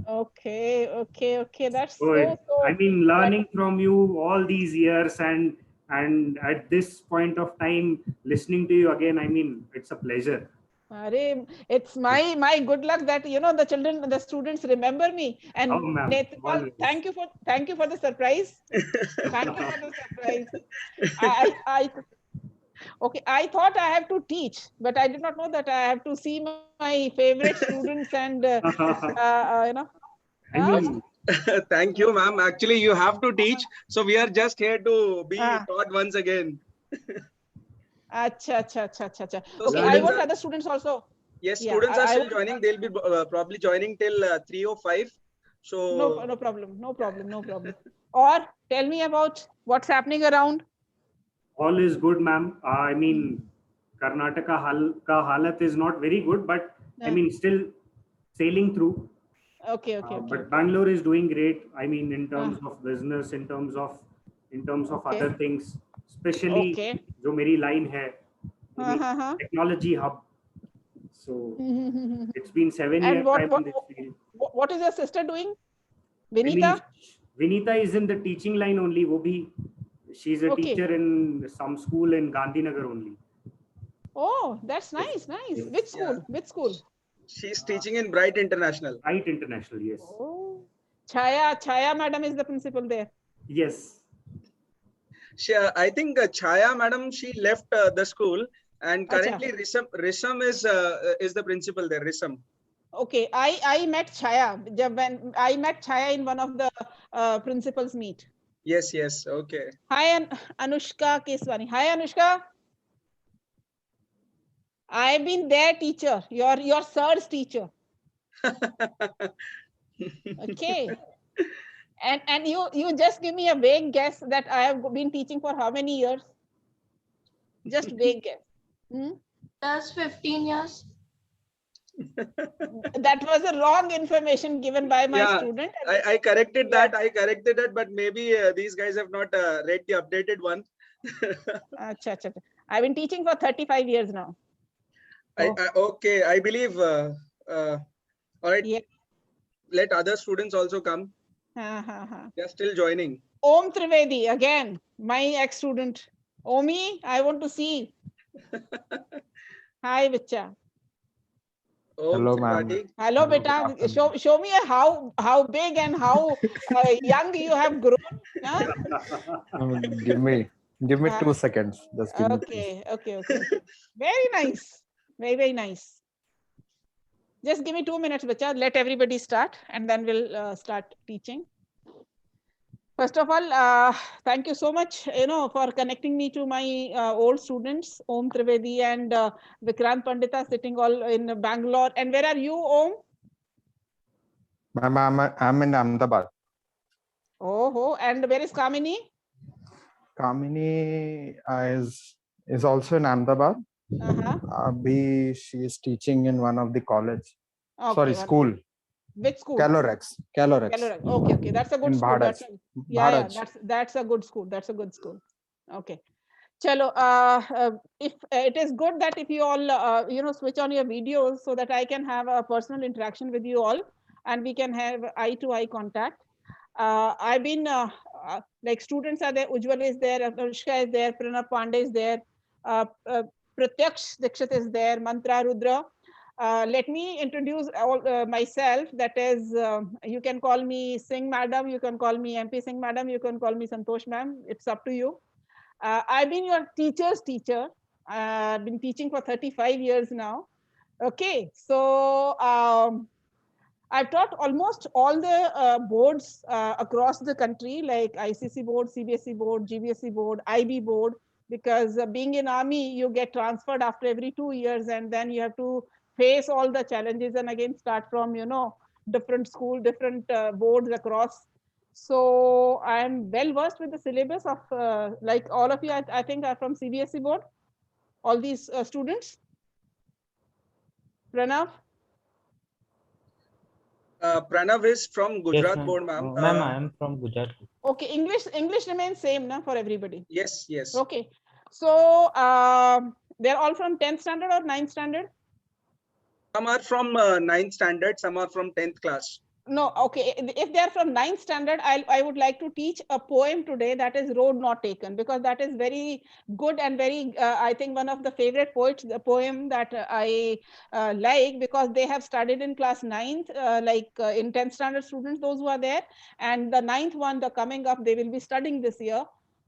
Okay. That's So I so. mean, That, learning from you all these years, and at this point of time, listening to you again, I mean, it's a pleasure. it's my good luck that the students remember me. Oh, And ma'am, Netpal, always. thank you for the surprise. Thank you for the surprise. I okay. I thought I have to teach, but I did not know that I have to see my favorite students and I huh? mean, Thank you, ma'am. Actually, you have to teach. So we are just here to be Ah, taught once again. acha. So Okay, I students learning. want are, other students also. yes, Yeah, students are I still want joining. They'll be probably joining till 3:05. So no problem. Or tell me about what's happening around. All is good, ma'am. I mean, Karnataka ka halat is not very good, but I Uh, mean, still sailing through. okay. But Bangalore is doing great. I mean, in Uh, terms of business, in terms of okay, other things, especially okay. जो मेरी line है, I mean, Uh-huh. technology hub. So And it's been 7 years what I'm what in this field. what is your sister doing? I mean, Vinita? Vinita is in the teaching line only. वो भी, she's a Okay. teacher in some school in Gandhinagar only. Oh, that's Yes, nice. yes. Which yeah, school? Which school? she's teaching in Bright International. Right International, yes. Oh, Chaya madam is the principal there. Yes. She, I think Chaya madam, she left the school, and Acha. currently Risham is the principal there. Risham. Okay, I met Chaya when I met Chaya in one of the principals meet. Yes. Okay. Hi, Anushka Keswani. Hi, Anushka. I've been their teacher, your sir's teacher. Okay, and you just give me a vague guess that I have been teaching for how many years? Just vague guess. Hmm? That's 15 years. That was a wrong information given by my Yeah, student. I corrected Yeah. that. I corrected that, but maybe these guys have not read the updated one. Acha. I've been teaching for 35 years now. Okay, I believe. All right, Yeah. let other students also come. Ha. They are still joining. Om Trivedi, again, my ex-student. Omi, I want to see. Hi, Vicha. Om Hello, ma'am. Tripathi. Hello, Hello, good beta. afternoon. Show me how big and how young you have grown. Huh? Give me 2 seconds. Just give me 2 seconds. Okay. Very nice. Very nice. Just give me 2 minutes, bacha. Let everybody start, and then we'll start teaching. First of all, thank you so much, for connecting me to my old students, Om Trivedi and Vikrant Pandita, sitting all in Bangalore. And where are you, Om? Ma'am, I'm in Ahmedabad. Oh, and where is Kamini? Kamini is also in Ahmedabad. She is teaching in one of the college. Okay, Sorry, school. Which school? Calorex. Okay. That's a good in school. Bharat. That's a good school. Okay. Chalo, if it is good that if you all switch on your videos so that I can have a personal interaction with you all and we can have eye to eye contact. I've been like students are there. Ujjwal is there, Anushka is there, Pranab Pandey is there, Pratyaksh Dikshit is there, Mantra Rudra. Let me introduce myself. That is, you can call me Singh Madam, you can call me MP Singh Madam, you can call me Santosh Ma'am. It's up to you. I've been your teacher's teacher. I've been teaching for 35 years now. Okay, so I've taught almost all the boards across the country, like ICC board, CBSE board, GBSE board, IB board, because being in army, you get transferred after every 2 years, and then you have to face all the challenges and again start from, different school, different boards across. So I'm well versed with the syllabus of, like all of you, I think are from CBSE board, all these students. Pranav? Pranav is from Gujarat Yes, board, ma'am. ma'am. Ma'am, I am from Gujarat. Okay, English remains same na, for everybody. Yes. Okay, so they're all from 10th standard or 9th standard? Some are from 9th standard, some are from 10th class. No, okay. If they are from 9th standard, I would like to teach a poem today that is Road Not Taken, because that is very good and very, I think, one of the favorite poets, the poem that I like, because they have studied in class 9th, in 10th standard students, those who are there, and the 9th one, the coming up, they will be studying this year.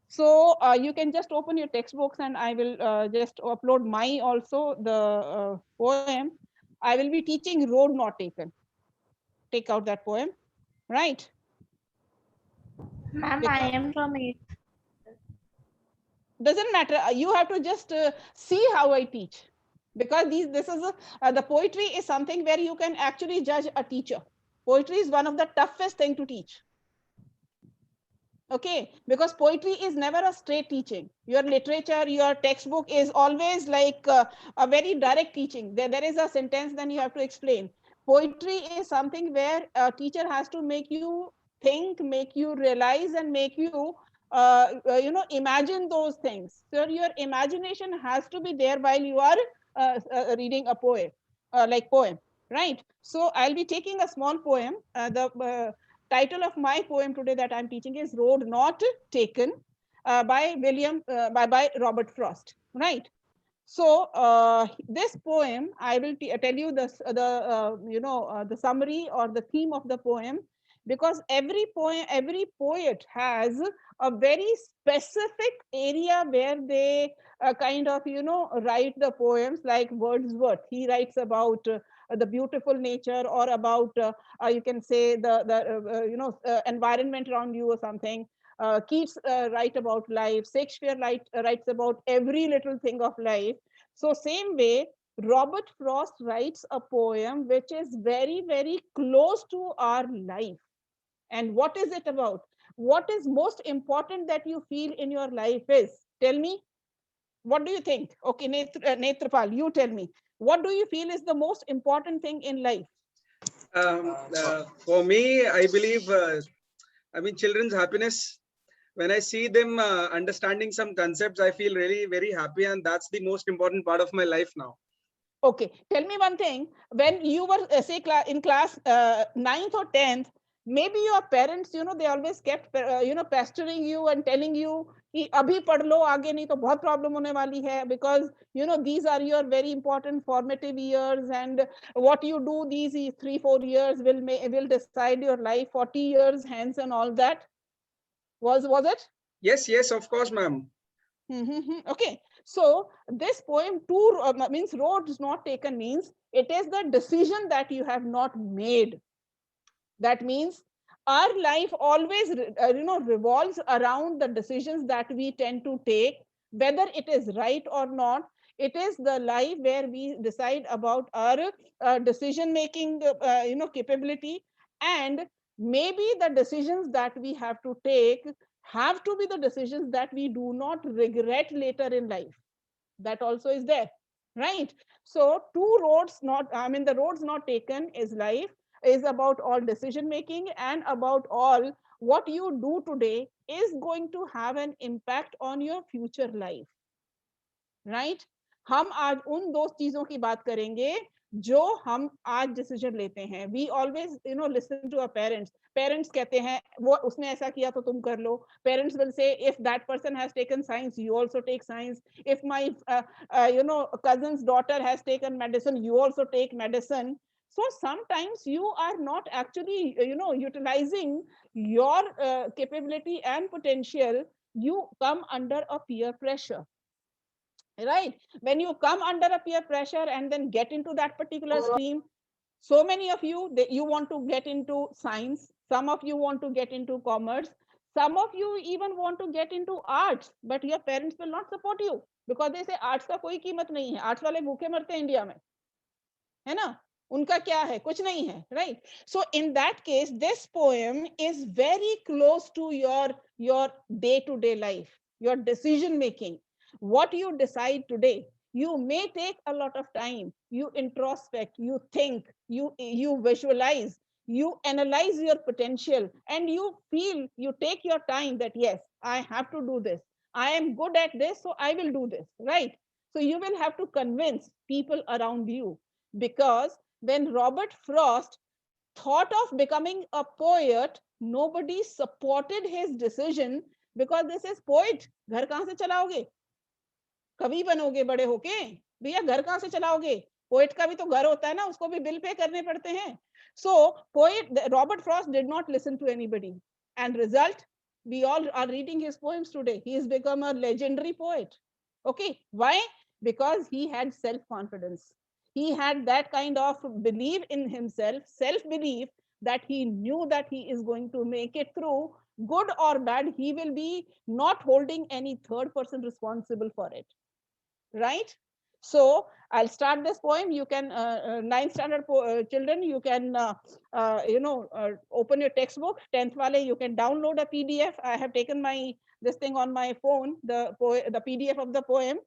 So you can just open your textbooks and I will just upload my also the poem. I will be teaching Road Not Taken. Take out that poem, right? Ma'am, I am from 8th. Doesn't matter. You have to just see how I teach, because this is the poetry is something where you can actually judge a teacher. Poetry is one of the toughest thing to teach. Okay, because poetry is never a straight teaching. Your literature, your textbook is always like a very direct teaching. There is a sentence, then you have to explain. Poetry is something where a teacher has to make you think, make you realize, and make you imagine those things. So your imagination has to be there while you are reading a poem, poem, right? So I'll be taking a small poem. The title of my poem today that I'm teaching is Road Not Taken, by Robert Frost, right? So this poem, I will tell you the summary or the theme of the poem, because every poet has a very specific area where they write the poems. Like Wordsworth, he writes about the beautiful nature, or about you can say the environment around you or something. Keats write about life. Shakespeare writes about every little thing of life. So same way, Robert Frost writes a poem which is very, very close to our life. And what is it about? What is most important that you feel in your life is? Tell me. What do you think? Okay, Netrapal, you tell me. What do you feel is the most important thing in life? For me, I believe, children's happiness. When I see them understanding some concepts, I feel really very happy, and that's the most important part of my life now. Okay, tell me one thing. When you were say in class 9th or 10th, maybe your parents, they always kept pestering you and telling you कि अभी पढ़ लो, आगे नहीं तो बहुत problem होने वाली है, because these are your very important formative years, and what you do these 3-4 years will decide your life 40 years hence, and all that. Was it? Yes, of course, ma'am. Okay, so this poem means Road Not Taken means it is the decision that you have not made. That means our life always revolves around the decisions that we tend to take, whether it is right or not. It is the life where we decide about our decision making capability, and maybe the decisions that we have to take have to be the decisions that we do not regret later in life. That also is there, right? So the roads not taken is life, is about all decision making, and about all what you do today is going to have an impact on your future life, right? हम आज उन दो चीजों की बात करेंगे जो हम आज डिसीजन लेते हैं. We always listen to our parents. Parents कहते हैं वो उसने ऐसा किया तो तुम कर लो. Parents will say if that person has taken science, you also take science. If my cousin's daughter has taken medicine, you also take medicine. So sometimes you are not actually utilizing your capability and potential. You come under a peer pressure. Right? When you come under a peer pressure and then get into that particular stream, so many of you, you want to get into science, some of you want to get into commerce, some of you even want to get into arts, but your parents will not support you because they say arts का कोई कीमत नहीं है, arts वाले भूखे मरते हैं India में, है ना? उनका क्या है? कुछ नहीं है, right? So in that case, this poem is very close to your day-to-day life, your decision making. What you decide today, you may take a lot of time. You introspect, you think, you visualize, you analyze your potential, and you feel, you take your time that yes, I have to do this. I am good at this, so I will do this, right? So you will have to convince people around you, because when Robert Frost thought of becoming a poet, nobody supported his decision because this is poet. घर कहाँ से चलाओगे? कवि बनोगे बड़े होके? भैया घर कहाँ से चलाओगे? पोएट का भी तो घर होता है ना, उसको भी बिल पे करने पड़ते हैं. So poet Robert Frost did not listen to anybody, and result, we all are reading his poems today. He has become a legendary poet. Okay, why? Because he had self-confidence. He had that kind of belief in himself, self-belief, that he knew that he is going to make it through, good or bad. He will be not holding any third person responsible for it, right? So I'll start this poem. You can, ninth standard children, you can, open your textbook. 10th wale, you can download a PDF. I have taken this thing on my phone, the PDF of the poem,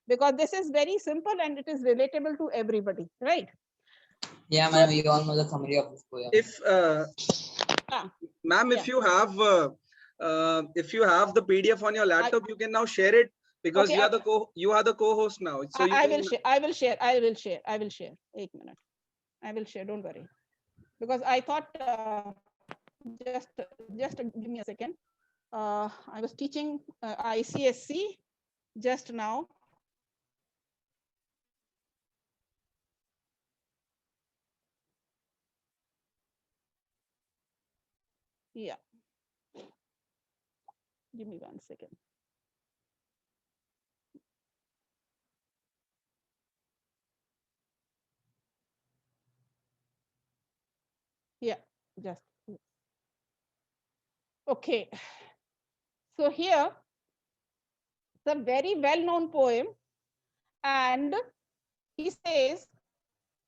because this is very simple and it is relatable to everybody, right? Yeah, ma'am, you all know the summary of this poem. If ma'am, if you have the PDF on your laptop, you can now share it, because Okay, you are the co-host now. So I will share. I will share. 1 minute. I will share. Don't worry, because I thought just give me a second. I was teaching ICSC just now. Yeah. Give me 1 second. Yeah, just. Okay. So here, it's a very well-known poem, and he says,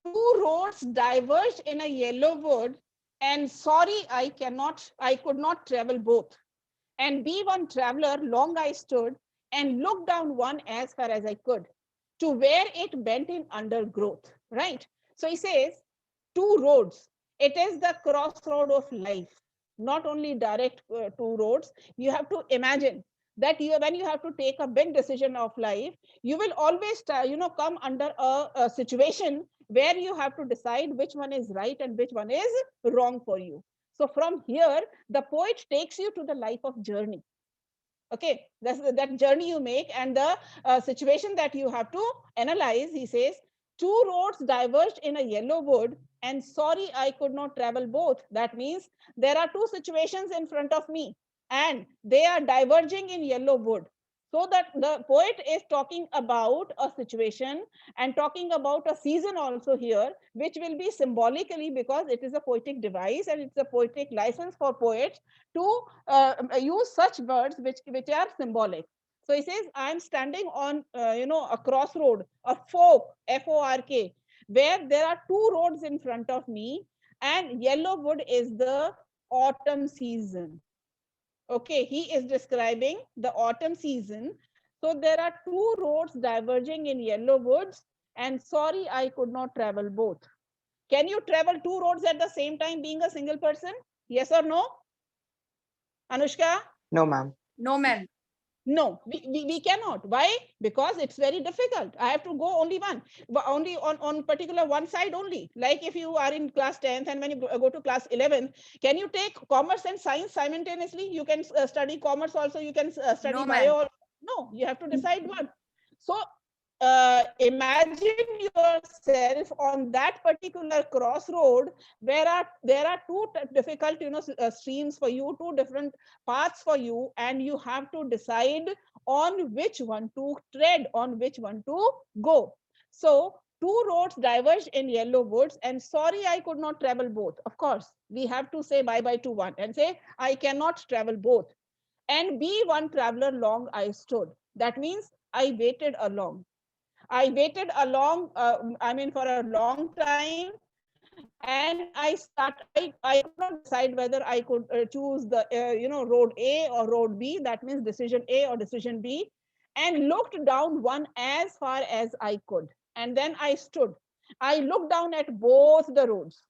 two roads diverged in a yellow wood, and sorry, I could not travel both. And be one traveler, long I stood, and looked down one as far as I could, to where it bent in undergrowth, right? So he says, two roads. It is the crossroad of life, not only direct two roads. You have to imagine that when you have to take a big decision of life, you will always come under a situation where you have to decide which one is right and which one is wrong for you. So from here, the poet takes you to the life of journey. Okay, that's that journey you make, and the situation that you have to analyze. He says, two roads diverged in a yellow wood, and sorry, I could not travel both. That means there are two situations in front of me, and they are diverging in yellow wood. So that the poet is talking about a situation and talking about a season also here, which will be symbolically, because it is a poetic device and it's a poetic license for poets to use such words which are symbolic. So he says, I'm standing on a crossroad, a fork, F-O-R-K, where there are two roads in front of me, and yellow wood is the autumn season. Okay, he is describing the autumn season. So there are two roads diverging in yellow woods, and sorry, I could not travel both. Can you travel two roads at the same time being a single person? Yes or no? Anushka? No, ma'am. No, ma'am. No, we cannot. Why? Because it's very difficult. I have to go only only on particular one side only. Like if you are in class 10th and when you go to class 11th, can you take commerce and science simultaneously? You can study commerce also, you can study No, bio. No, you have to decide one. So imagine yourself on that particular crossroad where there are two difficult streams for you, two different paths for you, and you have to decide on which one to tread, on which one to go. So two roads diverged in yellow woods, and sorry, I could not travel both. Of course, we have to say bye bye to one and say I cannot travel both. And be one traveler, long I stood. That means I waited along. I waited along, for a long time, and I could not decide whether I could choose the, road A or road B. That means decision A or decision B, and looked down one as far as I could. And then I stood. I looked down at both the roads.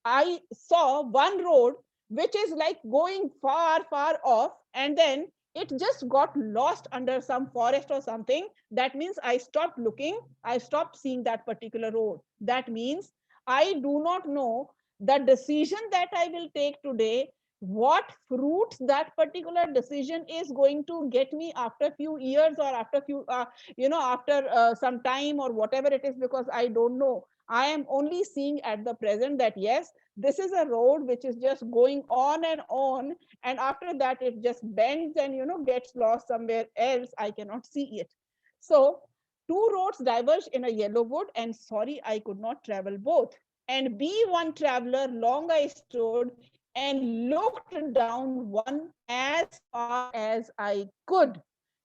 I saw one road which is like going far, far off, and then it just got lost under some forest or something. That means I stopped looking. I stopped seeing that particular road. That means I do not know the decision that I will take today, what fruits that particular decision is going to get me after few years or after few, after some time or whatever it is, because I don't know. I am only seeing at the present that yes, this is a road which is just going on, and after that it just bends and gets lost somewhere else. I cannot see it. So two roads diverge in a yellow wood, and sorry, I could not travel both. And be one traveler, long I stood and looked down one as far as I could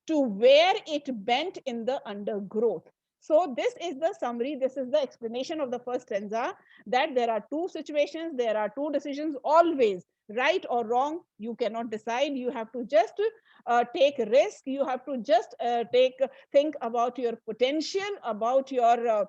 to where it bent in the undergrowth. So this is the summary. This is the explanation of the first stanza, that there are two situations, there are two decisions always, right or wrong. You cannot decide. You have to just take risk. You have to just think about your potential, about your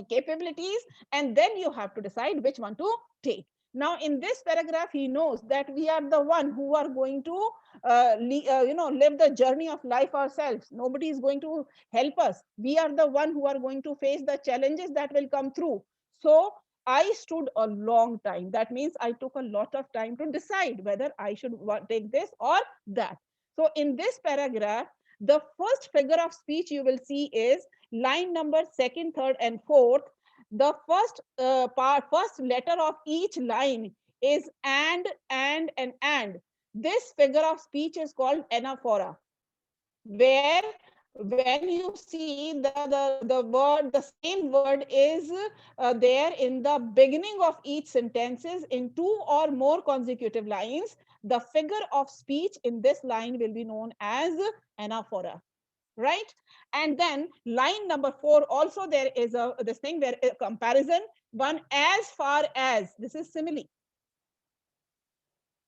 capabilities, and then you have to decide which one to take. Now in this paragraph, he knows that we are the one who are going to live the journey of life ourselves. Nobody is going to help us. We are the one who are going to face the challenges that will come through. So I stood a long time. That means I took a lot of time to decide whether I should take this or that. So in this paragraph, the first figure of speech you will see is line number 2nd, 3rd, and 4th. The first first letter of each line is and. This figure of speech is called anaphora, where when you see the same word is there in the beginning of each sentences in 2 or more consecutive lines, the figure of speech in this line will be known as anaphora. Right? And then line number 4, also there is this thing where a comparison, one as far as, this is simile.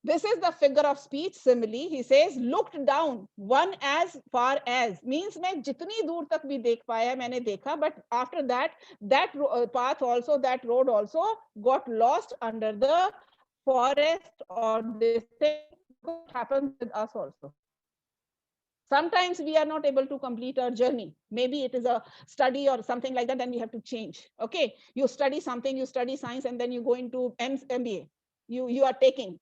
This is the figure of speech, simile. He says looked down, one as far as means मैं जितनी दूर तक भी देख पाया मैंने देखा, but after that path also, that road also got lost under the forest or this thing. What happens with us also? Sometimes we are not able to complete our journey. Maybe it is a study or something like that, then we have to change. Okay, you study something, you study science, and then you go into MBA. You are taking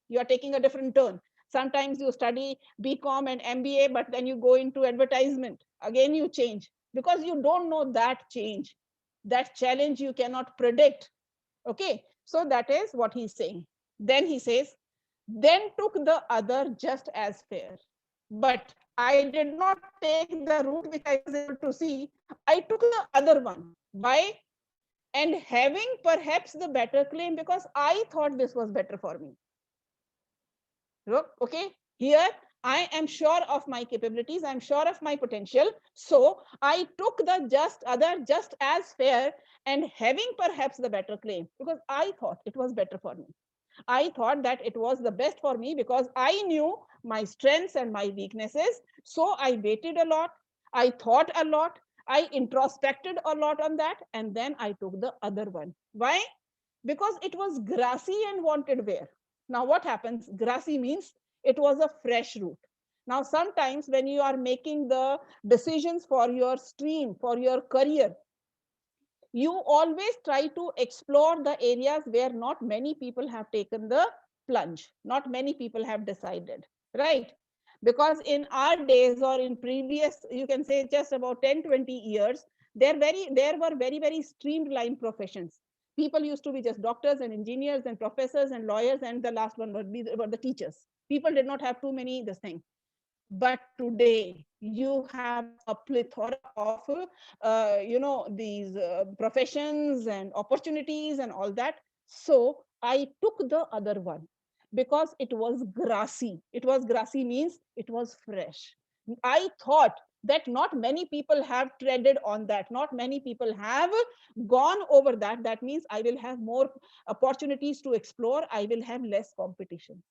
a different turn. Sometimes you study BCom and MBA, but then you go into advertisement. Again, you change because you don't know that change. That challenge you cannot predict. Okay, so that is what he's saying. Then he says, then took the other just as fair. But I did not take the route which I was able to see. I took the other one. Why? And having perhaps the better claim, because I thought this was better for me. Look, okay, here I am sure of my capabilities, I'm sure of my potential. So I took the other just as fair and having perhaps the better claim, because I thought it was better for me. I thought that it was the best for me because I knew my strengths and my weaknesses. So I waited a lot. I thought a lot. I introspected a lot on that. And then I took the other one. Why? Because it was grassy and wanted wear. Now what happens? Grassy means it was a fresh route. Now sometimes when you are making the decisions for your stream, for your career, you always try to explore the areas where not many people have taken the plunge, not many people have decided, right? Because in our days or in previous, you can say just about 10-20 years, there were very streamlined professions. People used to be just doctors and engineers and professors and lawyers, and the last one would be the teachers. People did not have too many this thing. But today you have a plethora of these professions and opportunities and all that. So I took the other one because it was grassy. It was grassy means it was fresh. I thought that not many people have treaded on that, not many people have gone over that. That means I will have more opportunities to explore, I will have less competition.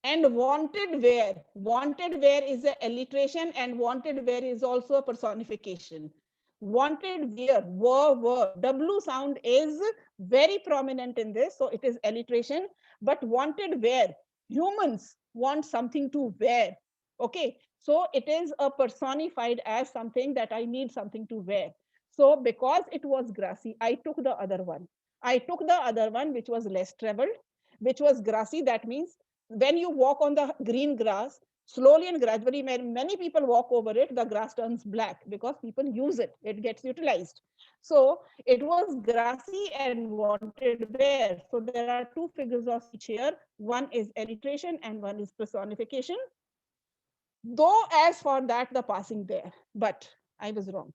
And wanted where is an alliteration, and wanted where is also a personification. Wanted were W sound is very prominent in this, so it is alliteration. But wanted where, humans want something to wear. Okay, so it is a personified as something that I need something to wear. So because it was grassy, I took the other one. I took the other one, which was less traveled, which was grassy. That means when you walk on the green grass, slowly and gradually, many people walk over it, the grass turns black because people use it. It gets utilized. So it was grassy and wanted where. So there are two figures of speech here. One is alliteration and one is personification. Though as for that, the passing there, but I was wrong.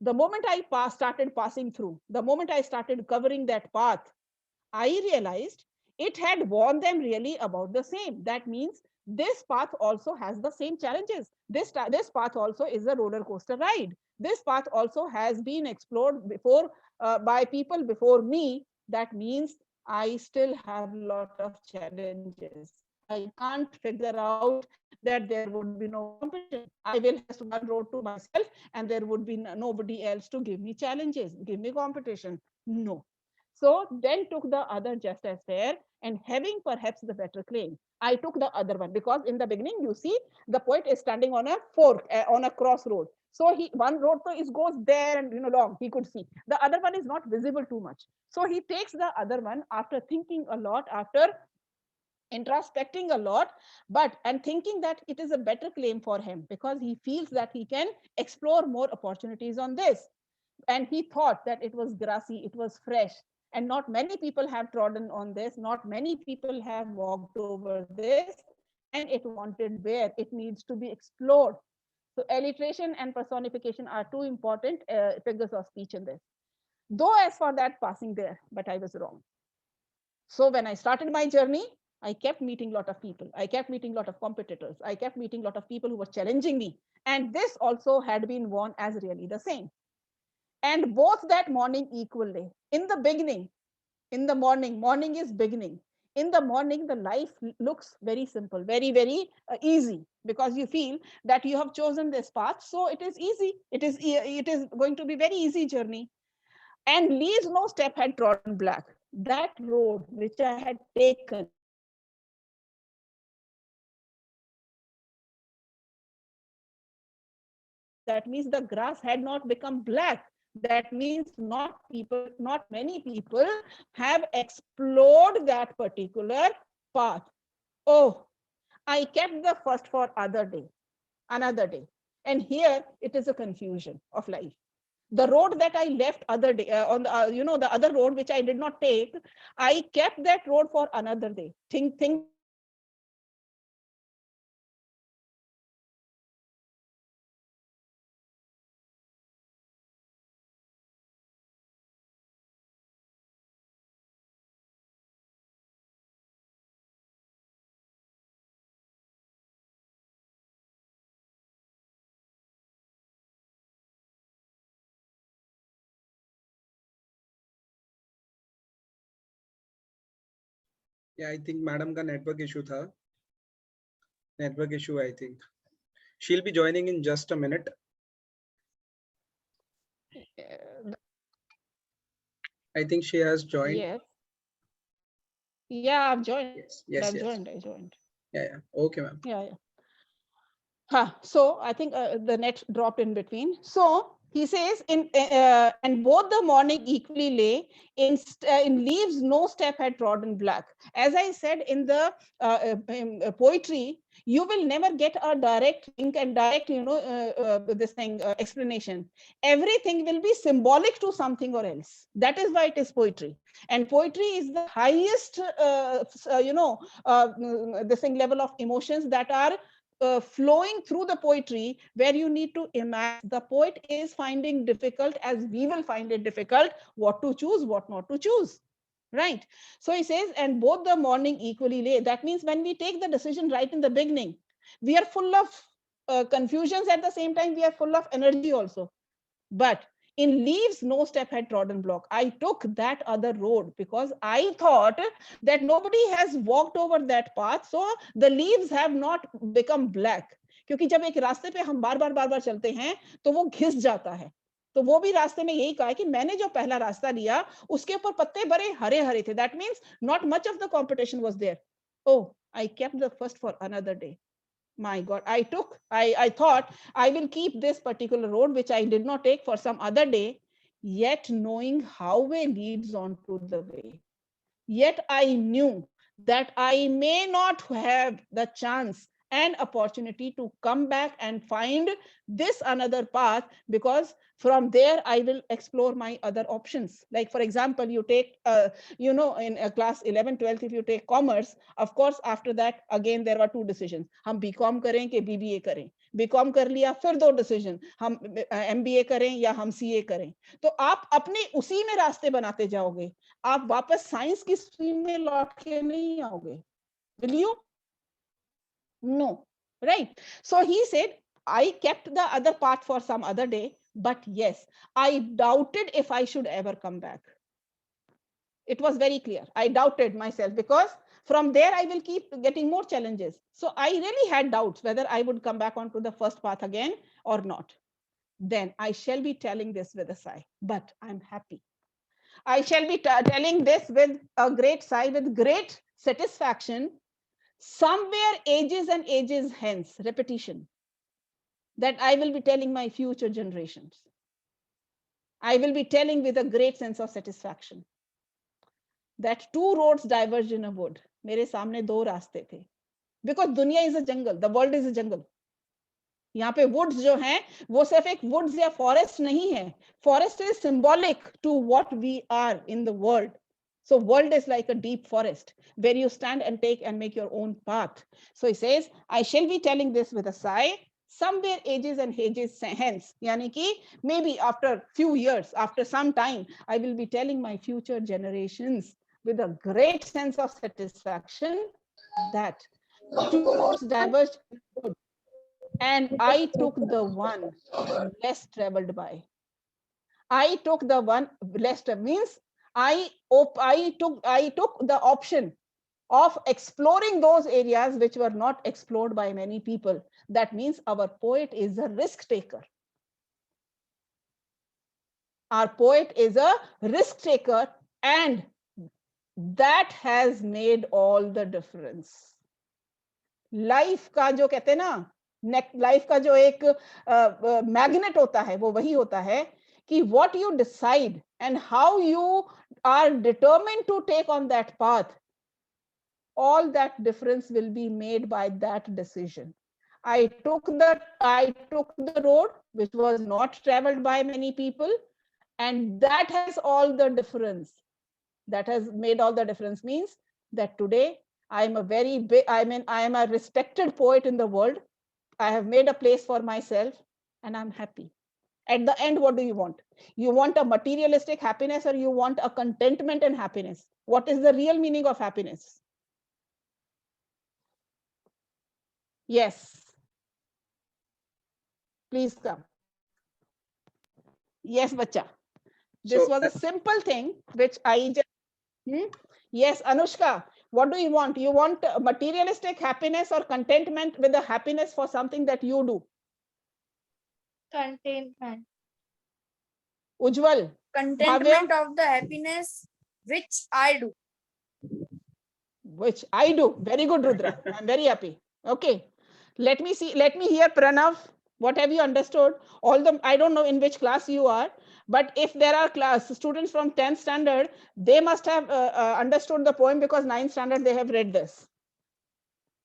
The moment I started passing through, the moment I started covering that path, I realized it had warned them really about the same. That means this path also has the same challenges. This path also is a roller coaster ride. This path also has been explored before by people before me. That means I still have a lot of challenges. I can't figure out that there would be no competition. I will have just one road to myself and there would be nobody else to give me challenges, give me competition. No. So then took the other just as fair and having perhaps the better claim. I took the other one because in the beginning, you see, the poet is standing on a fork, on a crossroad. So one road goes there and long, he could see. The other one is not visible too much. So he takes the other one after thinking a lot, after introspecting a lot, and thinking that it is a better claim for him because he feels that he can explore more opportunities on this. And he thought that it was grassy, it was fresh, and not many people have trodden on this, not many people have walked over this, and it wanted where it needs to be explored. So alliteration and personification are two important figures of speech in this. Though as for that, passing there, but I was wrong. So when I started my journey, I kept meeting a lot of people. I kept meeting a lot of competitors. I kept meeting a lot of people who were challenging me. And this also had been worn as really the same. And both that morning equally. In the beginning, in the morning is beginning. In the morning, the life looks very simple, very, very easy because you feel that you have chosen this path. So it is easy. It is going to be very easy journey. And leaves no step had trodden black. That road which I had taken, that means the grass had not become black. That means not many people have explored that particular path. Oh, I kept the first for another day. And here it is a confusion of life. The road that I left other day on the, the other road which I did not take, I kept that road for another day. Think Yeah, I think madam का network issue था. Network issue, I think. She'll be joining in just a minute. I think she has joined. Yes. Yeah, I've joined. Yes. I joined. Yeah. Okay, ma'am. Yeah. So I think the net dropped in between. So he says, and both the morning equally lay in leaves, no step had trodden black. As I said in the poetry, you will never get a direct link and direct, explanation. Everything will be symbolic to something or else. That is why it is poetry. And poetry is the highest, level of emotions that are flowing through the poetry, where you need to imagine the poet is finding difficult, as we will find it difficult, what to choose, what not to choose. Right. So he says, and both the morning equally lay. That means when we take the decision right in the beginning, we are full of confusions. At the same time, we are full of energy also. But in leaves, no step had trodden block. I took that other road because I thought that nobody has walked over that path. So the leaves have not become black. क्योंकि जब एक रास्ते पे हम बार बार चलते हैं तो वो घिस जाता है. तो वो भी रास्ते में यही कहा कि मैंने जो पहला रास्ता लिया उसके ऊपर पत्ते बड़े हरे थे. That means not much of the competition was there. Oh, I kept the first for another day. My God, I thought I will keep this particular road, which I did not take, for some other day. yet knowing how way leads on to the way. Yet I knew that I may not have the chance and opportunity to come back and find this another path, because from there I will explore my other options. Like for example, you take in class 11 12, if you take commerce, of course after that again there were two decisions, हम BCom करें कि BBA करें. BCom कर लिया, फिर दो decision, हम MBA करें या हम CA करें. तो आप अपने उसी में रास्ते बनाते जाओगे, आप वापस साइंस की स्ट्रीम में लौट के नहीं आओगे. Will you? No, right? So he said, I kept the other part for some other day, but yes, I doubted if I should ever come back. It was very clear. I doubted myself because from there I will keep getting more challenges. So I really had doubts whether I would come back onto the first path again or not. Then I shall be telling this with a sigh, but I'm happy. I shall be telling this with a great sigh, with great satisfaction. Somewhere ages and ages hence, repetition, that I will be telling my future generations. I will be telling with a great sense of satisfaction that two roads diverged in a wood. मेरे सामने दो रास्ते थे. Because दुनिया is a jungle, the world is a jungle. यहाँ पे woods जो हैं, वो सिर्फ एक woods या forest नहीं है. Forest is symbolic to what we are in the world. So world is like a deep forest where you stand and take and make your own path. So he says, I shall be telling this with a sigh, somewhere ages and ages hence. Yani ki maybe after few years, after some time, I will be telling my future generations with a great sense of satisfaction that two roads diverged and I took the one less traveled by. I took the one less traveled, means I took the option of exploring those areas which were not explored by many people. That means our poet is a risk taker. Our poet is a risk taker, and that has made all the difference. Life का जो कहते हैं ना, life का जो एक magnet होता है, वो वही होता है कि what you decide and how you are determined to take on that path, all that difference will be made by that decision. I took the road which was not traveled by many people, and that has all the difference. That has made all the difference, means that today I am a respected poet in the world. I have made a place for myself and I'm happy. At the end, what do you want? You want a materialistic happiness or you want a contentment and happiness? What is the real meaning of happiness? Yes. Please come. Yes, bacha. This was a simple thing which I just... Yes, Anushka, what do you want? You want materialistic happiness or contentment with the happiness for something that you do? Contentment. Ujjwal. Contentment of the happiness which I do. Which I do. Very good, Rudra. I'm very happy. Okay. Let me see. Let me hear, Pranav. What have you understood? I don't know in which class you are, but if there are students from 10th standard, they must have understood the poem, because 9th standard they have read this.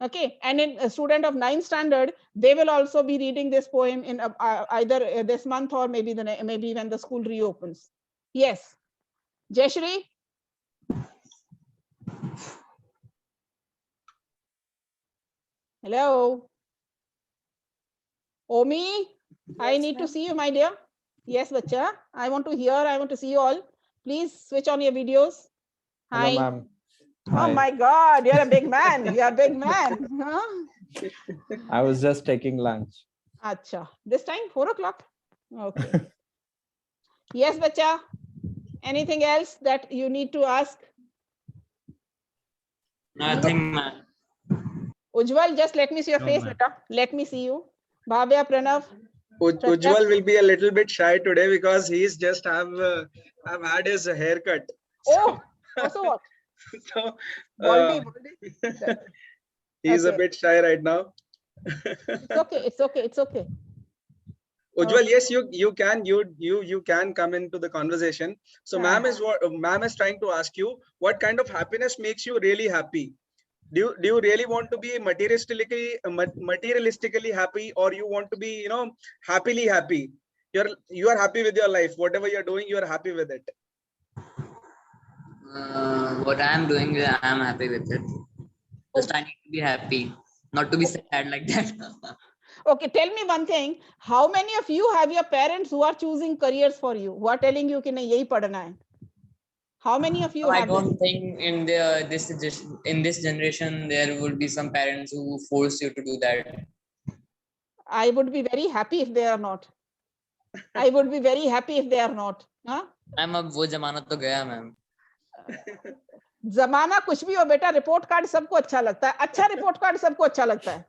Okay, and in a student of 9th standard, they will also be reading this poem in either this month or maybe when the school reopens. Yes, Jayashree. Hello. Omi, I need to see you, my dear. Yes, bacha. I want to hear. I want to see you all. Please switch on your videos. Hi. Hello, ma'am. Oh my God, you're a big man. You're a big man. Huh? I was just taking lunch. Acha. This time, 4 o'clock. Okay. Yes, bacha. Anything else that you need to ask? Nothing, man. Ujjwal, just let me see your face, beta. Let me see you. Bhavya, Pranav. Ujjwal will be a little bit shy today because he's just have had his haircut. Oh, so what? So Baldy. he's Okay. a bit shy right now. It's okay. It's okay. It's okay. Ujjwal, yes, you can come into the conversation. So ma'am is trying to ask you, what kind of happiness makes you really happy? Do you really want to be materialistically happy, or you want to be, happily happy? You are happy with your life. Whatever you're doing, you are happy with it. What I am doing, I am happy with it. Just I need to be happy, not to be sad like that. Okay, tell me one thing. How many of you have your parents who are choosing careers for you, who are telling you कि नहीं यही पढ़ना है? How many of you I have don't them? think in this generation there would be some parents who force you to do that. I would be very happy if they are not. I would be very happy if they are not. Huh? Ma'am अब वो जमाना तो गया ma'am. जमाना कुछ भी हो बेटा, रिपोर्ट कार्ड सबको अच्छा लगता है. अच्छा रिपोर्ट कार्ड सबको अच्छा लगता है.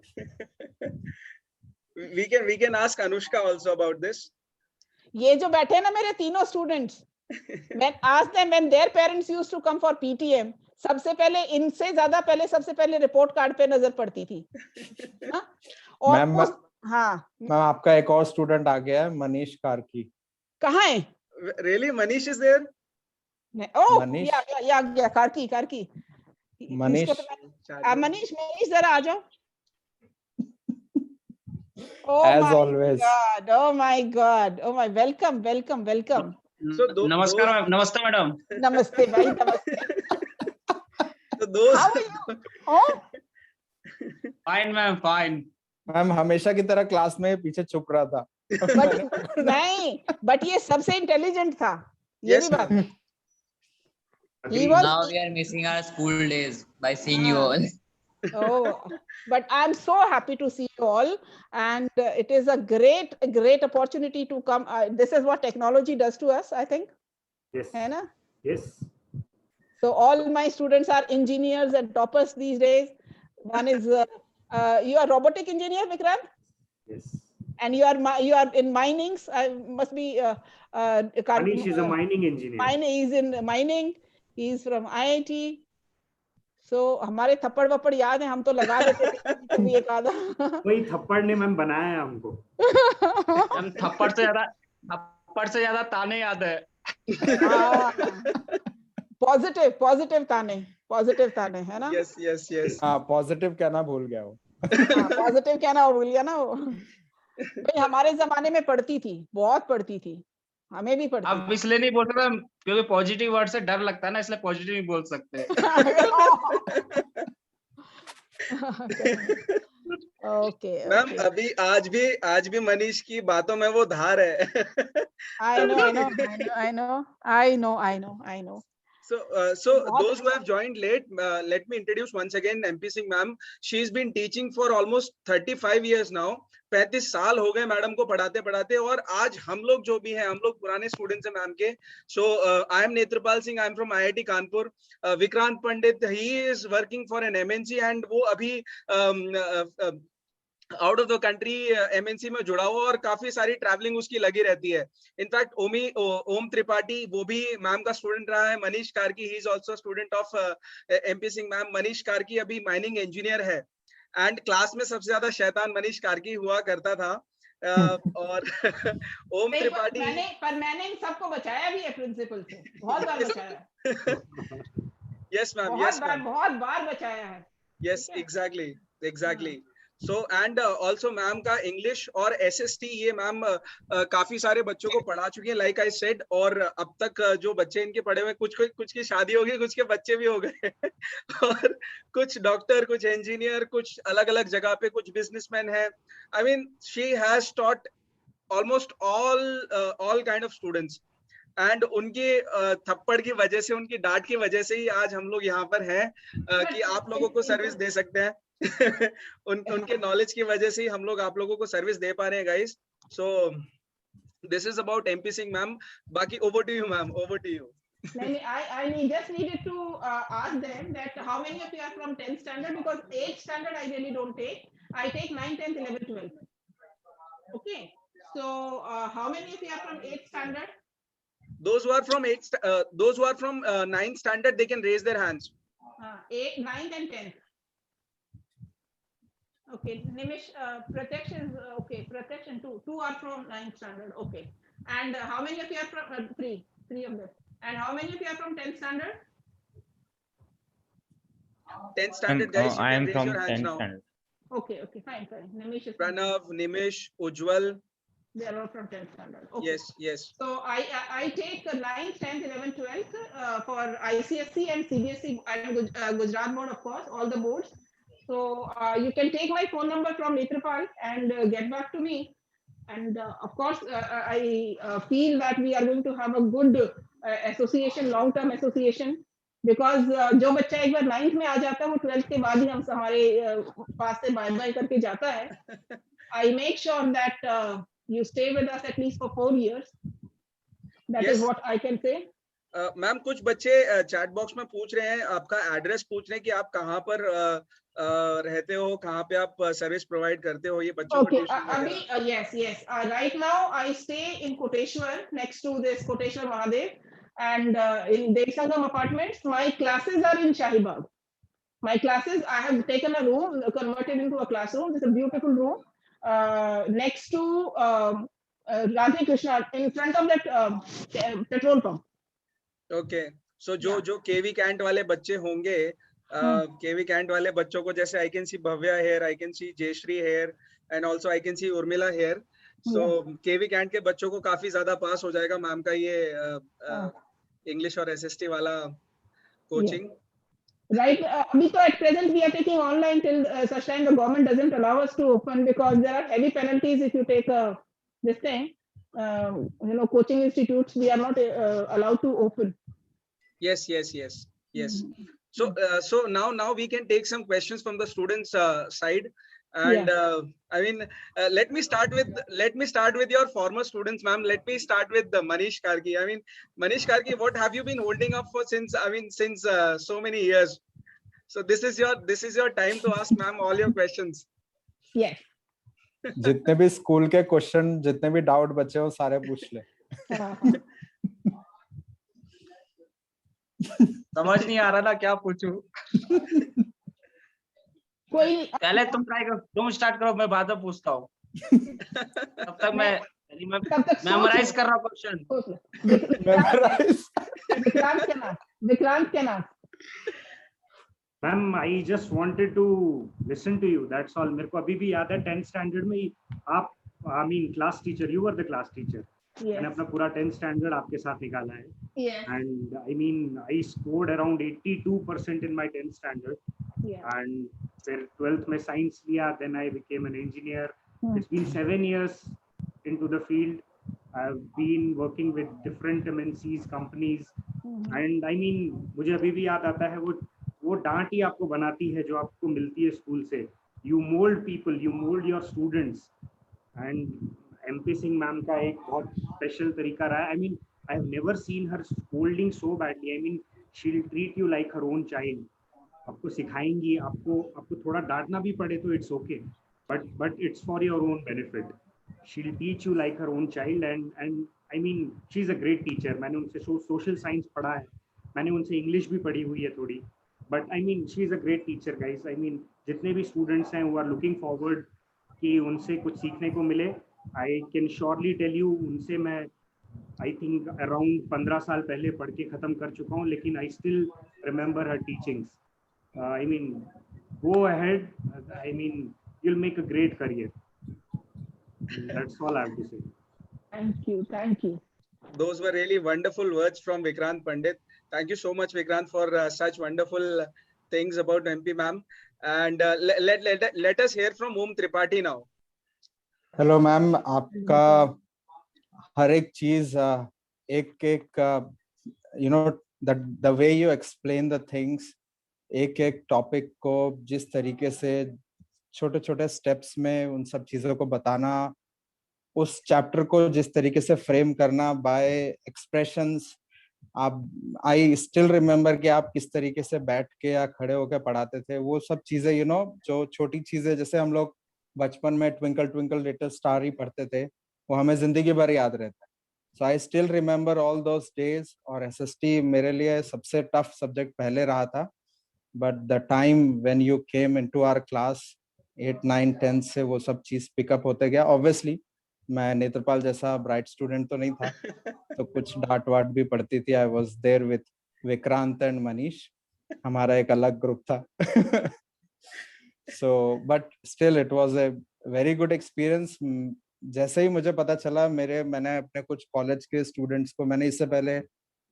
We can ask Anushka also about this. ये जो बैठे ना मेरे तीनों students, when ask them when their parents used to come for PTM, सबसे पहले इनसे ज्यादा पहले सबसे पहले रिपोर्ट कार्ड पे नजर पड़ती थी. हाँ? और हाँ मैम आपका एक और स्टूडेंट आ गया है, मनीष कार्की. कहाँ है? Really, Manish is there? Oh, Manish? yeah, Karki. Manish. Manish जरा आ जाओ. Oh As my always. God. Oh my God. Oh my, welcome. So नमस्कार madam. Namaste, bhai, namaste. So those. How are you? Oh, Fine ma'am, fine. Ma'am हमेशा की तरह class में पीछे छुप रहा था. but ये सबसे इंटेलिजेंट था. ये Yes, भी बात. Agreed. Now we are missing our school days by seeing you all. Oh, but I'm so happy to see you all, and it is a great opportunity to come. This is what technology does to us, I think. Yes. है ना? Yes. So all my students are engineers and toppers these days. One is you are robotic engineer, Vikrant, Yes. and you are in minings. I must be. Anish is a mining engineer. He's in mining. He's from IIT. So हमारे थप्पड़ वप्पड़ याद है, हम तो लगा देते थे कभी एक आधा. वही थप्पड़ ने मैम बनाया है हमको. हम थप्पड़ से ज्यादा ताने याद है. पॉजिटिव ताने है ना. Yes. हाँ पॉजिटिव कहना भूल गया वो. पॉजिटिव कहना भूल गया ना वो. भाई हमारे जमाने में पढ़ती थी, बहुत पढ़ती थी, हमें भी पढ़ती. अब इसलिए नहीं बोल सकते क्योंकि पॉजिटिव वर्ड से डर लगता है ना, इसलिए पॉजिटिव ही बोल सकते हैं. Okay. मैम अभी आज भी मनीष की बातों में वो धार है. I know. So those who have joined late, let me introduce once again MP Singh ma'am. She's been teaching for almost 35 years now. 35 साल हो गए मैडम को पढ़ाते और आज हम लोग जो भी हैं, हम लोग पुराने स्टूडेंट्स हैं मैम के. So I am Netrapal Singh, I am from IIT Kanpur. Vikrant Pandit, he is working for an MNC and वो अभी out of the country MNC में जुड़ा हुआ और काफी सारी ट्रैवलिंग उसकी लगी रहती है. इनफैक्ट ओम त्रिपाठी वो भी मैम का स्टूडेंट रहा है. Manish Karki, he is also student of MP Singh ma'am. Manish Karki अभी माइनिंग इंजीनियर है एंड क्लास में सबसे ज्यादा शैतान मनीष कार्की हुआ करता था. और ओम त्रिपाठी मैंने इन सबको बचाया भी है प्रिंसिपल से, बहुत बार बचाया. यस मैम, बहुत बार बचाया है. Yes exactly. So and also ma'am का इंग्लिश और SST ये मैम काफी सारे बच्चों को पढ़ा चुकी हैं, लाइक आई सेड. और अब तक जो बच्चे इनके पढ़े हुए, कुछ की शादी हो गई, कुछ के बच्चे भी हो गए. और कुछ डॉक्टर, कुछ इंजीनियर, कुछ अलग अलग जगह पे, कुछ बिजनेसमैन है. I mean she has taught almost all kind of students. And उनके थप्पड़ की वजह से, उनकी डांट की वजह से ही आज हम लोग यहाँ पर हैं कि आप लोगों को सर्विस दे सकते हैं. उनके नॉलेज की वजह से ही हम लोग आप लोगों को सर्विस दे पा रहे हैं guys. So this is about MP Singh ma'am. बाकी over to you ma'am, over to you. I just needed to ask them that how many of you are from 10th standard, because 8th standard I really don't take. I take 9th, 10th, 11th, 12th. Okay. So how many of you are from 8th standard? Those who are from 9th standard, they can raise their hands. 8th, 9th and 10th. Okay, Nimish, Pratyaksh is okay. Pratyaksh and two are from 9th standard. Okay, and how many of you are from three of them? And how many of you are from 10th standard? 10th standard guys, you I can am raise from your hands 10th now. standard. Okay, fine. Nimish is from Pranav, Nimish, Ujjwal. they are all from 10th standard. Okay. Yes. So I take 9th, 10th, 11th, 12th for ICSE and CBSE and Gujarat board, of course, all the boards. So you can take my phone number from Netrapal and get back to me. And of course, I feel that we are going to have a good association, long-term association, because जो बच्चा एक बार 9th में आ जाता है वो 12th के बाद ही हम हमारे पास से बाय बाय करके जाता है. I make sure that you stay with us at least for 4 years. That is what I can say. Ma'am कुछ बच्चे चैट बॉक्स में पूछ रहे हैं, आपका एड्रेस पूछ रहे हैं कि आप कहाँ पर रहते हो, कहाँ पे आप सर्विस प्रोवाइड करते हो, ये बच्चों को अभी yes. Right now I stay in Koteshwar, next to this Koteshwar Mahadev, and in Devsangam apartments. My classes are in Shahibag. My classes, I have taken a room, converted into a classroom. It's a beautiful room next to Radhe Krishna, in front of that petrol pump. Okay, so जो केवी cantt वाले बच्चे होंगे, केवी cantt वाले बच्चों को जैसे I can see Bhavya here, I can see Jayashree here, and also I can see Urmila here. So KV cantt के बच्चों को काफी ज्यादा पास हो जाएगा मैम का ये इंग्लिश और एसएसटी वाला coaching. Right. Abhi to at present we are taking online till such time the government doesn't allow us to open, because there are heavy penalties if you take this thing. Coaching institutes, we are not allowed to open. Yes. So now we can take some questions from the students side, and I mean let me start with your former students, ma'am. Let me start with Manish Karki. I mean, Manish Karki, what have you been holding up for since so many years? So this is your time to ask ma'am all your questions. Yes. जितने भी school के question, जितने भी doubt बचे हो सारे पूछ ले. समझ नहीं आ रहा था क्या पूछूं. कोई पहले तुम ट्राई करो, तुम स्टार्ट करो, मैं बाद में पूछता हूँ. तब तक मैं मेमोराइज कर रहा हूँ क्वेश्चन. विक्रांत के नाम. Ma'am, I just wanted to listen to you. That's all. मेरे को अभी भी याद है 10th standard में आप, I mean class teacher, you were the class teacher. मैंने अपना पूरा 10th standard आपके साथ निकाला है. And I mean I scored around 82% in my 10th standard. And फिर 12th में science लिया, then I became an engineer. It's been 7 years into the field. I've been working with different MNCs, companies, and I mean मुझे अभी भी याद आता है वो डांट ही आपको बनाती है जो आपको मिलती है स्कूल से. You mold people, you mold your students, and MP Singh ma'am का एक बहुत स्पेशल तरीका रहा है. I mean I have never seen her scolding so badly. I mean she'll treat you like her own child. आपको सिखाएंगी, आपको थोड़ा डांटना भी पड़े तो it's okay, but it's for your own benefit. She'll teach you like her own child, and I mean she's a great teacher. मैंने उनसे social science पढ़ा है, मैंने उनसे English भी पढ़ी हुई है थोड़ी, but I mean she's a great teacher, guys. I mean जितने भी students हैं who are looking forward कि उनसे कुछ सीखने को मिले, I can surely tell you उनसे मैं I think around 15 साल पहले पढ़ के खत्म कर चुका हूँ, लेकिन I still remember her teachings. I mean go ahead. I mean you'll make a great career. That's all I have to say. Thank you. Those were really wonderful words from Vikrant Pandit. Thank you so much, Vikrant, for such wonderful things about MP ma'am. And let us hear from Om Tripathi now. Hello ma'am, आपका हर एक चीज एक you know the way you explain the things, एक topic को जिस तरीके से छोटे छोटे स्टेप्स में उन सब चीजों को बताना, उस चैप्टर को जिस तरीके से फ्रेम करना बाय एक्सप्रेशंस, आप आई स्टिल रिमेम्बर कि आप किस तरीके से बैठ के या खड़े होकर पढ़ाते थे. वो सब चीजें जो छोटी चीजें, जैसे हम लोग बचपन में ट्विंकल ट्विंकल लिटिल स्टार ही पढ़ते थे, वो हमें जिंदगी भर याद रहता है. So I still remember all those days. और एसएसटी मेरे लिए सबसे टफ सब्जेक्ट पहले रहा था, but the time when you came into our class, 8, 9, 10 से वो सब चीज पिकअप होते गया। ऑब्वियसली मैं नेत्रपाल जैसा ब्राइट स्टूडेंट तो नहीं था, तो कुछ डांट वाट भी पड़ती थी। I was there with Vikrant and Manish, हमारा एक अलग ग्रुप था। So but still it was a very good experience. जैसे ही मुझे पता चला, मैंने अपने कुछ कॉलेज के स्टूडेंट्स को, मैंने इससे पहले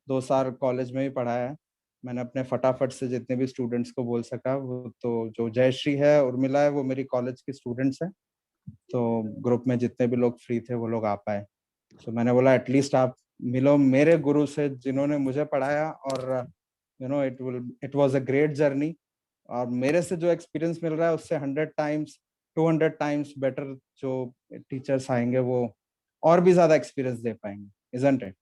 2 साल कॉलेज में ही पढ़ाया है, मैंने अपने फटाफट से जितने भी स्टूडेंट्स को बोल सका वो, तो जो जयश्री है, उर्मिला है, वो मेरी कॉलेज की स्टूडेंट्स हैं, तो ग्रुप में जितने भी लोग फ्री थे वो लोग आ पाए। तो मैंने बोला एटलीस्ट आप मिलो मेरे गुरु से जिन्होंने मुझे पढ़ाया, और you know it was a great journey. और मेरे से जो एक्सपीरियंस मिल रहा है उससे 100 टाइम्स 200 टाइम्स बेटर जो टीचर्स आएंगे वो और भी ज्यादा एक्सपीरियंस दे पाएंगे, isn't it?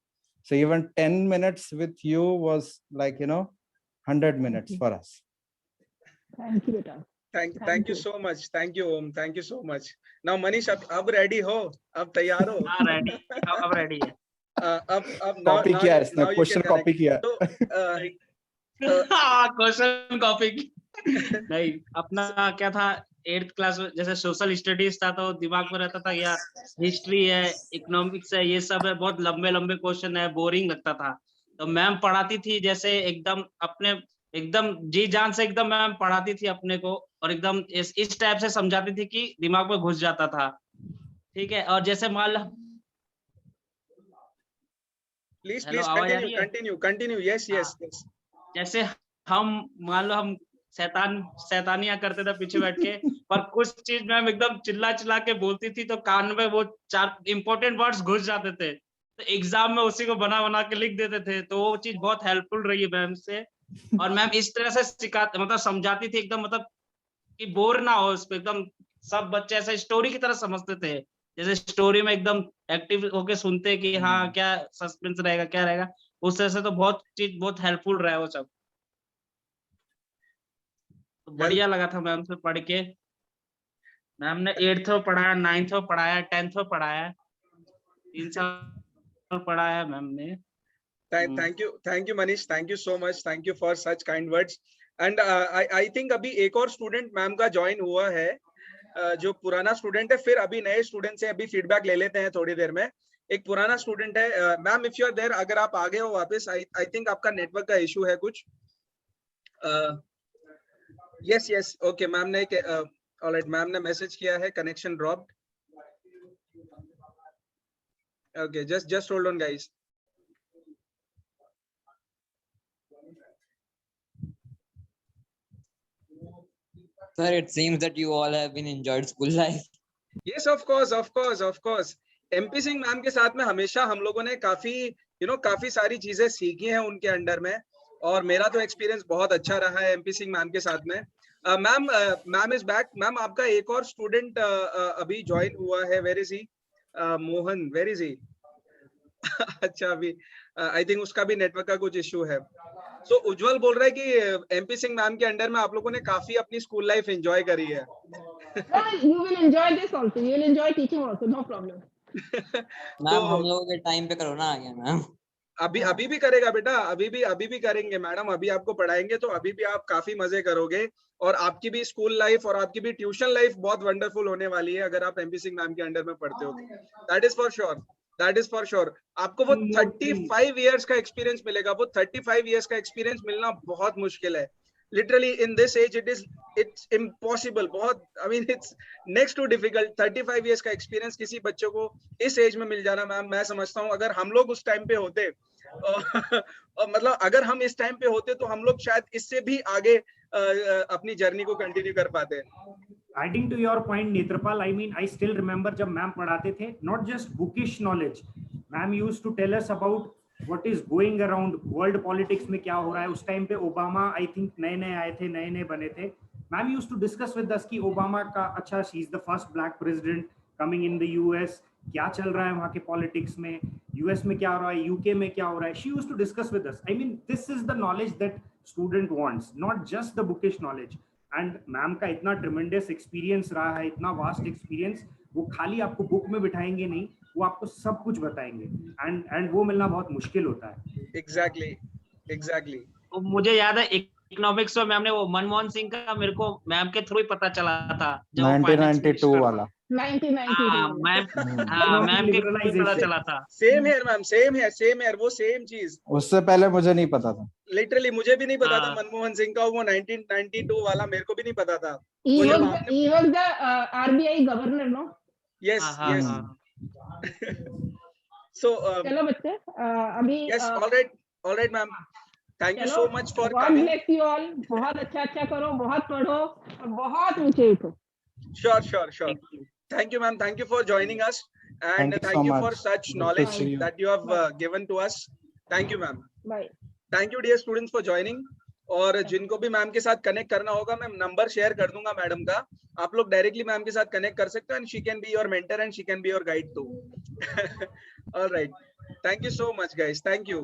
So even 10 minutes with you was like 100 minutes for us. Thank you, beta. Thank you so much. Thank you Om. Thank you so much. Now Manish, अब ready हो? अब तैयार हो? हाँ ready, अब ready है। अब copy किया है इसने, क्वेश्चन कॉपी किया। क्वेश्चन कॉपी नहीं, अपना क्या था 8th क्लास में जैसे सोशल स्टडीज था तो दिमाग में रहता था यार हिस्ट्री है, इकोनॉमिक्स है, ये सब है, बहुत लंबे लंबे क्वेश्चन है, बोरिंग लगता था। तो मैम पढ़ाती थी जैसे एकदम जी जान से एकदम मैम पढ़ाती थी अपने को, और एकदम इस टाइप से समझाती थी कि दिमाग में घुस जाता था। ठीक है, और जैसे मान लो प्लीज कंटिन्यू। यस। जैसे हम मान लो हम शैतानियां करते थे पीछे बैठ के, पर कुछ चीज मैम एकदम चिल्ला के बोलती थी तो कान में वो 4 इंपॉर्टेंट वर्ड्स घुस जाते थे, तो एग्जाम में उसी को बना के लिख देते थे। तो वो चीज बहुत हेल्पफुल रही है मैम से। और मैम इस तरह से सिखाती, मतलब समझाती थी एकदम, मतलब कि बोर ना हो उस पे, एकदम सब बच्चे ऐसे स्टोरी की तरह समझते थे, जैसे स्टोरी में एकदम एक्टिव होके सुनते कि हाँ क्या सस्पेंस रहेगा, क्या रहेगा, उस तरह से। तो बहुत हेल्पफुल रहा है वो सब, तो बढ़िया लगा था मैम से पढ़ के। मैम ने 8th में पढ़ाया, 9th में पढ़ाया, 10th में पढ़ाया, 3 साल पढ़ाया मैम ने। Thank you Manish, thank you so much, thank you for such kind words. And I think अभी एक और स्टूडेंट मैम का ज्वाइन हुआ है, जो पुराना स्टूडेंट है, फिर अभी नए स्टूडेंट से अभी फीडबैक ले लेते हैं थोड़ी देर में। एक पुराना स्टूडेंट है ma'am, if you are there, अगर आप आ गए हो वापस, आई थिंक आपका नेटवर्क का इशू है कुछ। यस ओके, मैम ने ऑलराइट, मैम ने मैसेज किया है connection dropped. Okay, just hold on guys. Sir, it seems that you all have been enjoyed school life. Yes, of course. MP Singh ma'am के साथ में हमेशा हम लोगों ने काफी सारी चीजें सीखी हैं उनके अंडर में, और मेरा तो एक्सपीरियंस बहुत अच्छा रहा है MP सिंह मैम के साथ में। Ma'am is back. मैम आपका एक और स्टूडेंट अभी ज्वाइन हुआ है, where is he? Mohan, where is he? अच्छा, अभी आई थिंक उसका भी नेटवर्क का कुछ इश्यू है। सो उज्जवल बोल रहा है कि MP सिंह मैम के अंडर में आप लोगों ने काफी अपनी स्कूल लाइफ एंजॉय करी है। You will enjoy this also. You will enjoy teaching also. No problem. Ma'am हम लोगों के टाइम पे कोरोना आ गया मैम। अभी भी करेगा बेटा, अभी भी करेंगे मैडम, अभी आपको पढ़ाएंगे तो अभी भी आप काफी मजे करोगे, और आपकी भी स्कूल लाइफ और आपकी भी ट्यूशन लाइफ बहुत वंडरफुल होने वाली है अगर आप MP सिंह मैम के अंडर में पढ़ते हो। That is for sure. आपको वो 35 इयर्स का एक्सपीरियंस मिलेगा। वो 35 इयर्स का एक्सपीरियंस मिलना बहुत मुश्किल है। Literally in this age it's impossible, बहुत it's next to difficult। 35 years का एक्सपीरियंस किसी बच्चों को इस एज में मिल जाना मैम, मैं समझता हूँ अगर हम लोग उस टाइम पे होते और मतलब अगर हम इस टाइम पे होते तो हम लोग शायद इससे भी आगे अपनी जर्नी को कंटिन्यू कर पाते। Adding to your point, Netrapal, I still remember जब मैम पढ़ाते थे, not just bookish knowledge, ma'am used to tell us about what is going around world politics में क्या हो रहा है। उस टाइम पे ओबामा आई थिंक नए आए थे, नए बने थे। Ma'am used to discuss with us कि ओबामा का, अच्छा she is the first black president coming in the US, क्या चल रहा है वहाँ के पॉलिटिक्स में, यूएस में क्या हो रहा है, यूके में क्या हो रहा है। She used to discuss with us. This is the knowledge that student wants, not just the bookish knowledge. And ma'am का इतना ट्रिमेंडस एक्सपीरियंस रहा है, इतना वास्ट एक्सपीरियंस, वो खाली आपको बुक में बिठाएंगे नहीं, वो आपको सब कुछ बताएंगे, एंड वो मिलना बहुत मुश्किल होता है। एग्जैक्टली। तो मुझे याद है इकोनॉमिक्स में मैम ने वो मनमोहन सिंह का मेरे को मैम के थ्रू ही पता चला था जब वो 1992 वाला 1992 मैम के थ्रू ही पता चला था। Same here ma'am, same here, वो सेम चीज। उससे पहले मुझे नहीं पता था। लिटरली मुझे भी नहीं पता था हाँ। मनमोहन सिंह का वो 1992 वाला, मेरे को भी नहीं पता था। He वो जब was आपने he was the RBI governor, no? Yes हाँ, यस हाँ। सो चलो बच्चे अभी yes alright ma'am, thank you चलो, so much for God coming. bless you all. बहुत अच्छा करो, बहुत पढ़ो और बहुत ऊंचे उठो। Sure. Thank you, ma'am. Thank you for joining us, and Thank you thank so you much. for such Good to knowledge see you. that you have Bye. given to us. Thank you, ma'am. Bye. Thank you, dear students, for joining. और जिनको भी ma'am के साथ connect करना होगा, मैं number share कर दूंगा मैडम का, आप लोग डायरेक्टली मैम के साथ कनेक्ट कर सकते हो, and she can be your mentor and she can be your guide too. Alright, thank you so much guys, thank you,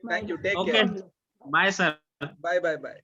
take okay, care, bye sir. Bye.